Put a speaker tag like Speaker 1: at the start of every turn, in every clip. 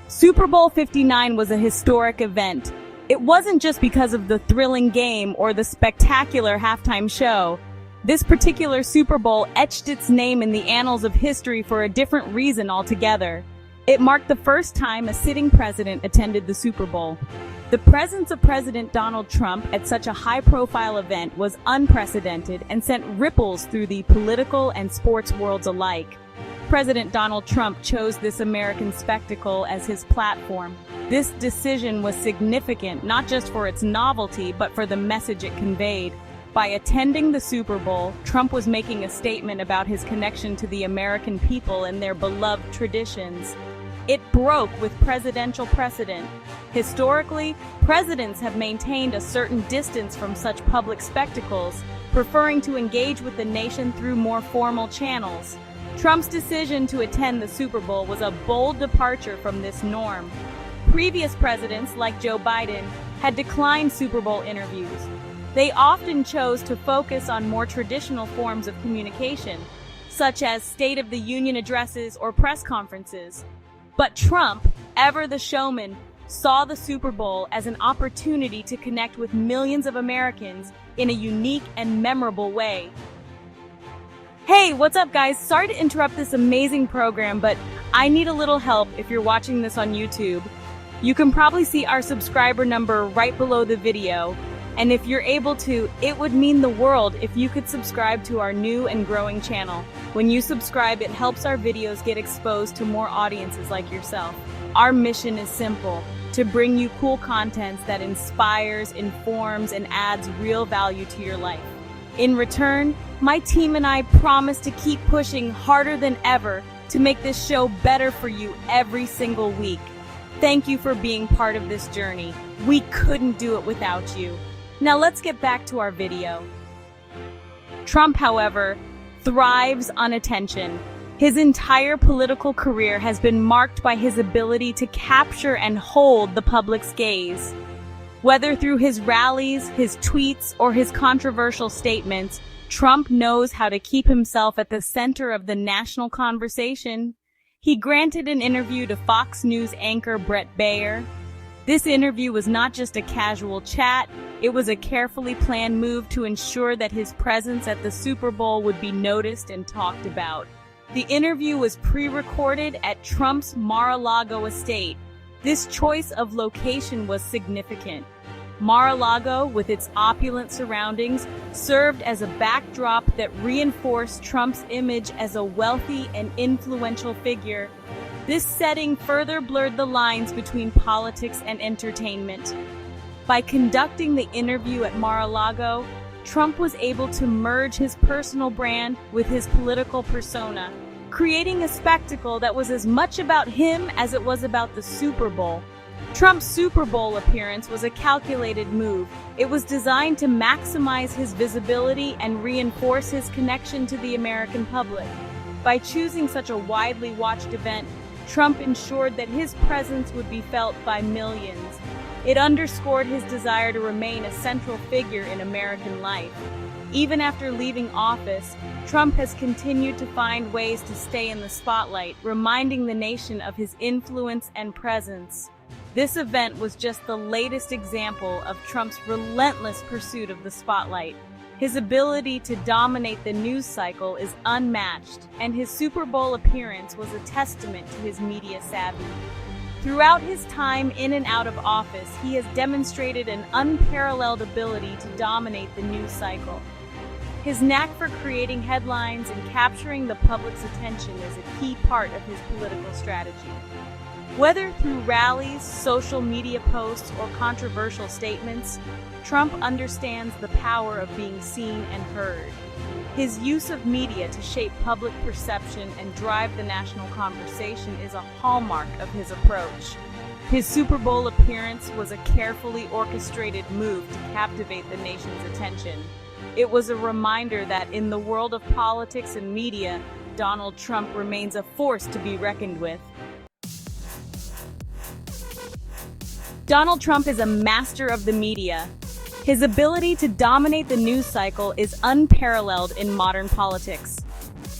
Speaker 1: Super Bowl 59 was a historic event. It wasn't just because of the thrilling game or the spectacular halftime show. This particular Super Bowl etched its name in the annals of history for a different reason altogether. It marked the first time a sitting president attended the Super Bowl. The presence of President Donald Trump at such a high-profile event was unprecedented and sent ripples through the political and sports worlds alike. President Donald Trump chose this American spectacle as his platform. This decision was significant not just for its novelty, but for the message it conveyed. By attending the Super Bowl, Trump was making a statement about his connection to the American people and their beloved traditions. It broke with presidential precedent. Historically, presidents have maintained a certain distance from such public spectacles, preferring to engage with the nation through more formal channels. Trump's decision to attend the Super Bowl was a bold departure from this norm. Previous presidents, like Joe Biden, had declined Super Bowl interviews. They often chose to focus on more traditional forms of communication, such as State of the Union addresses or press conferences. But Trump, ever the showman, saw the Super Bowl as an opportunity to connect with millions of Americans in a unique and memorable way. Hey, what's up guys? Sorry to interrupt this amazing program, but I need a little help if you're watching this on YouTube. You can probably see our subscriber number right below the video, and if you're able to, it would mean the world if you could subscribe to our new and growing channel. When you subscribe, it helps our videos get exposed to more audiences like yourself. Our mission is simple: to bring you cool content that inspires, informs, and adds real value to your life. In return, my team and I promise to keep pushing harder than ever to make this show better for you every single week. Thank you for being part of this journey. We couldn't do it without you. Now let's get back to our video. Trump, however, thrives on attention. His entire political career has been marked by his ability to capture and hold the public's gaze. Whether through his rallies, his tweets, or his controversial statements, Trump knows how to keep himself at the center of the national conversation. He granted an interview to Fox News anchor Bret Baier. This interview was not just a casual chat, it was a carefully planned move to ensure that his presence at the Super Bowl would be noticed and talked about. The interview was pre-recorded at Trump's Mar-a-Lago estate. This choice of location was significant. Mar-a-Lago, with its opulent surroundings, served as a backdrop that reinforced Trump's image as a wealthy and influential figure. This setting further blurred the lines between politics and entertainment. By conducting the interview at Mar-a-Lago, Trump was able to merge his personal brand with his political persona, creating a spectacle that was as much about him as it was about the Super Bowl. Trump's Super Bowl appearance was a calculated move. It was designed to maximize his visibility and reinforce his connection to the American public. By choosing such a widely watched event, Trump ensured that his presence would be felt by millions. It underscored his desire to remain a central figure in American life. Even after leaving office, Trump has continued to find ways to stay in the spotlight, reminding the nation of his influence and presence. This event was just the latest example of Trump's relentless pursuit of the spotlight. His ability to dominate the news cycle is unmatched, and his Super Bowl appearance was a testament to his media savvy. Throughout his time in and out of office, he has demonstrated an unparalleled ability to dominate the news cycle. His knack for creating headlines and capturing the public's attention is a key part of his political strategy. Whether through rallies, social media posts, or controversial statements, Trump understands the power of being seen and heard. His use of media to shape public perception and drive the national conversation is a hallmark of his approach. His Super Bowl appearance was a carefully orchestrated move to captivate the nation's attention. It was a reminder that in the world of politics and media, Donald Trump remains a force to be reckoned with. Donald Trump is a master of the media. His ability to dominate the news cycle is unparalleled in modern politics.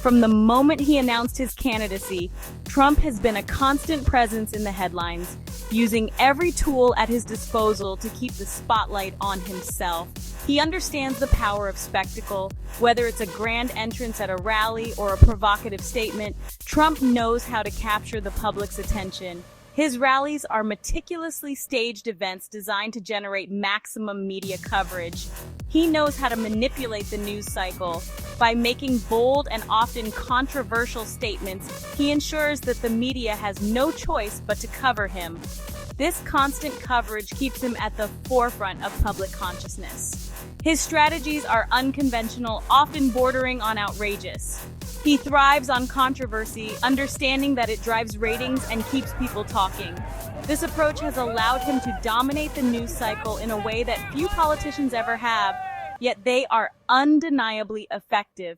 Speaker 1: From the moment he announced his candidacy, Trump has been a constant presence in the headlines, using every tool at his disposal to keep the spotlight on himself. He understands the power of spectacle. Whether it's a grand entrance at a rally or a provocative statement, Trump knows how to capture the public's attention. His rallies are meticulously staged events designed to generate maximum media coverage. He knows how to manipulate the news cycle. By making bold and often controversial statements, he ensures that the media has no choice but to cover him. This constant coverage keeps him at the forefront of public consciousness. His strategies are unconventional, often bordering on outrageous. He thrives on controversy, understanding that it drives ratings and keeps people talking. This approach has allowed him to dominate the news cycle in a way that few politicians ever have, yet they are undeniably effective.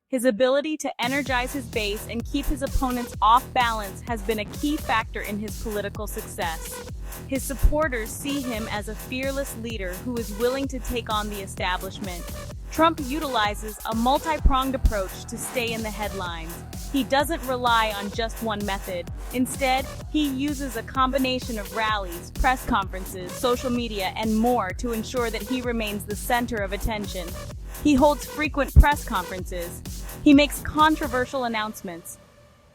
Speaker 1: His ability to energize his base and keep his opponents off balance has been a key factor in his political success. His supporters see him as a fearless leader who is willing to take on the establishment. Trump utilizes a multi-pronged approach to stay in the headlines. He doesn't rely on just one method. Instead, he uses a combination of rallies, press conferences, social media, and more to ensure that he remains the center of attention. He holds frequent press conferences. He makes controversial announcements.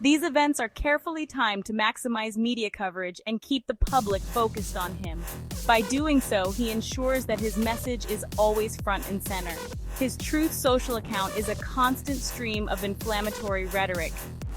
Speaker 1: These events are carefully timed to maximize media coverage and keep the public focused on him. By doing so, he ensures that his message is always front and center. His Truth Social account is a constant stream of inflammatory rhetoric.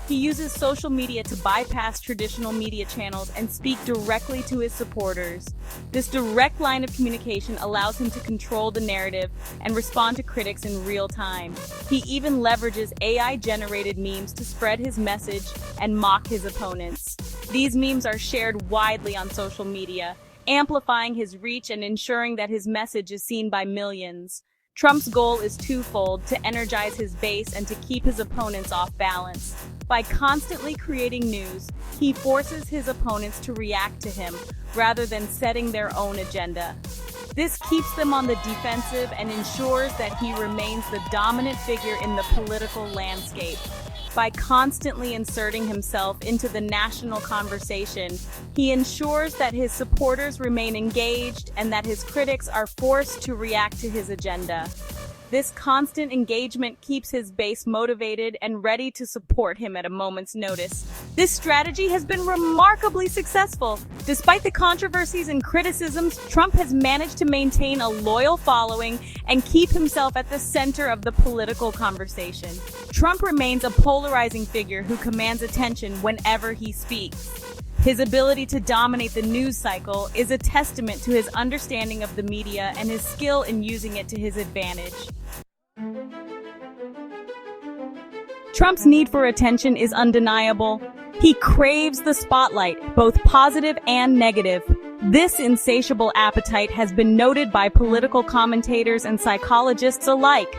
Speaker 1: He uses social media to bypass traditional media channels and speak directly to his supporters. This direct line of communication allows him to control the narrative and respond to critics in real time. He even leverages AI-generated memes to spread his message and mock his opponents. These memes are shared widely on social media, amplifying his reach and ensuring that his message is seen by millions. Trump's goal is twofold: to energize his base and to keep his opponents off balance. By constantly creating news, he forces his opponents to react to him rather than setting their own agenda. This keeps them on the defensive and ensures that he remains the dominant figure in the political landscape. By constantly inserting himself into the national conversation, he ensures that his supporters remain engaged and that his critics are forced to react to his agenda. This constant engagement keeps his base motivated and ready to support him at a moment's notice. This strategy has been remarkably successful. Despite the controversies and criticisms, Trump has managed to maintain a loyal following and keep himself at the center of the political conversation. Trump remains a polarizing figure who commands attention whenever he speaks. His ability to dominate the news cycle is a testament to his understanding of the media and his skill in using it to his advantage. Trump's need for attention is undeniable. He craves the spotlight, both positive and negative. This insatiable appetite has been noted by political commentators and psychologists alike.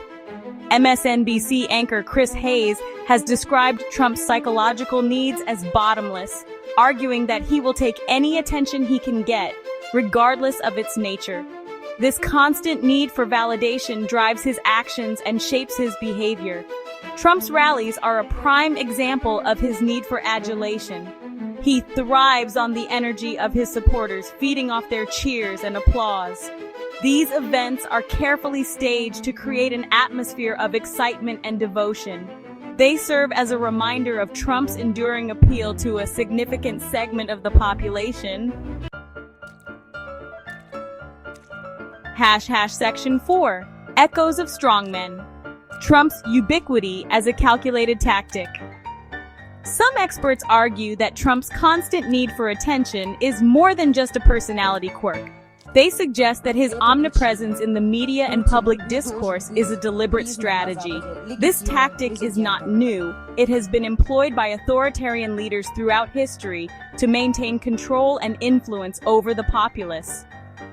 Speaker 1: MSNBC anchor Chris Hayes has described Trump's psychological needs as bottomless, arguing that he will take any attention he can get, regardless of its nature. This constant need for validation drives his actions and shapes his behavior. Trump's rallies are a prime example of his need for adulation. He thrives on the energy of his supporters, feeding off their cheers and applause. These events are carefully staged to create an atmosphere of excitement and devotion. They serve as a reminder of Trump's enduring appeal to a significant segment of the population. Section 4. Echoes of Strongmen. Trump's ubiquity as a calculated tactic. Some experts argue that Trump's constant need for attention is more than just a personality quirk. They suggest that his omnipresence in the media and public discourse is a deliberate strategy. This tactic is not new. It has been employed by authoritarian leaders throughout history to maintain control and influence over the populace.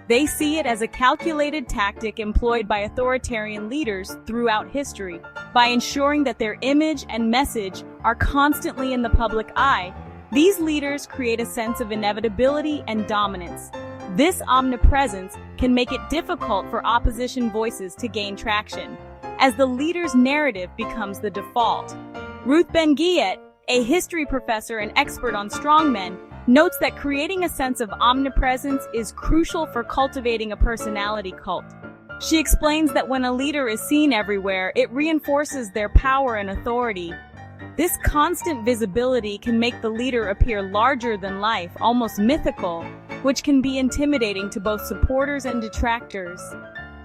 Speaker 1: They see it as a calculated tactic employed by authoritarian leaders throughout history. By ensuring that their image and message are constantly in the public eye, these leaders create a sense of inevitability and dominance. This omnipresence can make it difficult for opposition voices to gain traction, as the leader's narrative becomes the default. Ruth Ben-Ghiat, a history professor and expert on strongmen, notes that creating a sense of omnipresence is crucial for cultivating a personality cult. She explains that when a leader is seen everywhere, it reinforces their power and authority. This constant visibility can make the leader appear larger than life, almost mythical, which can be intimidating to both supporters and detractors.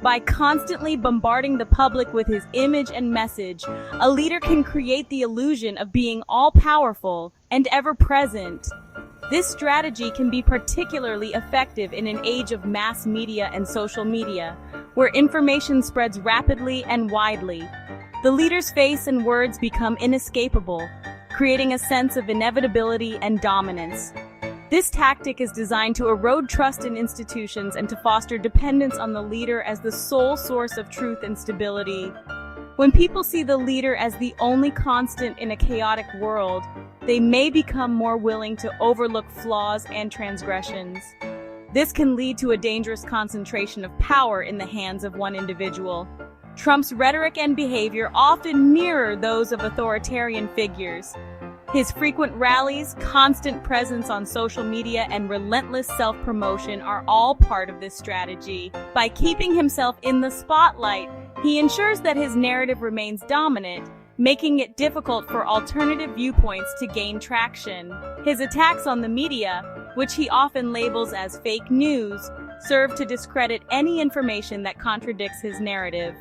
Speaker 1: By constantly bombarding the public with his image and message, a leader can create the illusion of being all-powerful and ever-present. This strategy can be particularly effective in an age of mass media and social media, where information spreads rapidly and widely. The leader's face and words become inescapable, creating a sense of inevitability and dominance. This tactic is designed to erode trust in institutions and to foster dependence on the leader as the sole source of truth and stability. When people see the leader as the only constant in a chaotic world, they may become more willing to overlook flaws and transgressions. This can lead to a dangerous concentration of power in the hands of one individual. Trump's rhetoric and behavior often mirror those of authoritarian figures. His frequent rallies, constant presence on social media, and relentless self-promotion are all part of this strategy. By keeping himself in the spotlight, he ensures that his narrative remains dominant, making it difficult for alternative viewpoints to gain traction. His attacks on the media, which he often labels as fake news, serve to discredit any information that contradicts his narrative.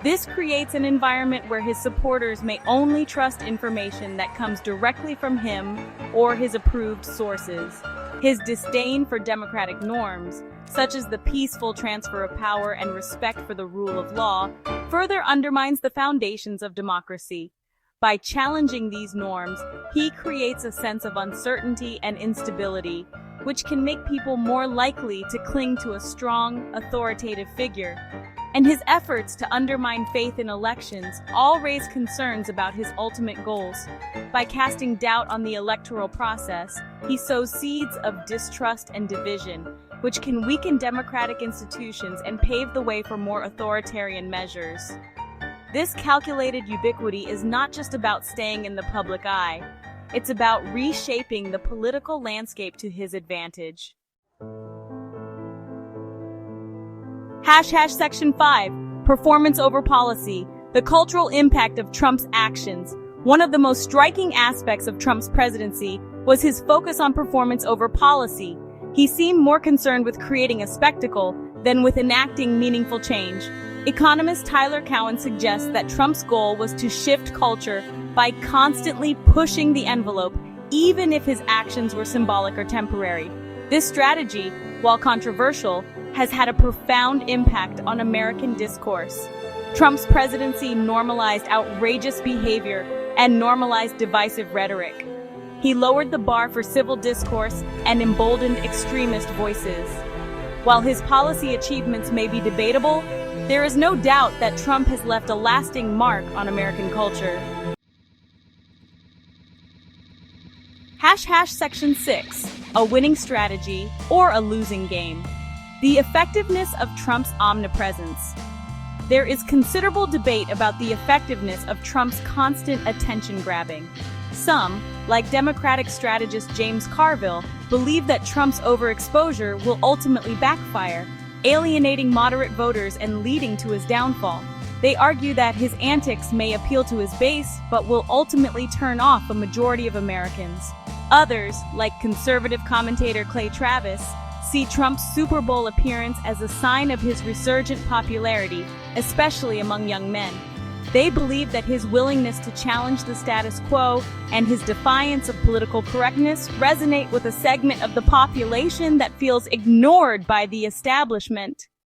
Speaker 1: This creates an environment where his supporters may only trust information that comes directly from him or his approved sources. His disdain for democratic norms, such as the peaceful transfer of power and respect for the rule of law, further undermines the foundations of democracy. By challenging these norms, he creates a sense of uncertainty and instability, which can make people more likely to cling to a strong, authoritative figure. And his efforts to undermine faith in elections all raise concerns about his ultimate goals. By casting doubt on the electoral process, he sows seeds of distrust and division, which can weaken democratic institutions and pave the way for more authoritarian measures. This calculated ubiquity is not just about staying in the public eye. It's about reshaping the political landscape to his advantage. Section 5. Performance over policy. The cultural impact of Trump's actions. One of the most striking aspects of Trump's presidency was his focus on performance over policy. He seemed more concerned with creating a spectacle than with enacting meaningful change. Economist Tyler Cowen suggests that Trump's goal was to shift culture by constantly pushing the envelope, even if his actions were symbolic or temporary. This strategy, while controversial, has had a profound impact on American discourse. Trump's presidency normalized outrageous behavior and normalized divisive rhetoric. He lowered the bar for civil discourse and emboldened extremist voices. While his policy achievements may be debatable, there is no doubt that Trump has left a lasting mark on American culture. Section 6. A winning strategy or a losing game. The effectiveness of Trump's omnipresence. There is considerable debate about the effectiveness of Trump's constant attention-grabbing. Some, like Democratic strategist James Carville, believe that Trump's overexposure will ultimately backfire, alienating moderate voters and leading to his downfall. They argue that his antics may appeal to his base, but will ultimately turn off a majority of Americans. Others, like conservative commentator Clay Travis, see Trump's Super Bowl appearance as a sign of his resurgent popularity, especially among young men. They believe that his willingness to challenge the status quo and his defiance of political correctness resonate with a segment of the population that feels ignored by the establishment.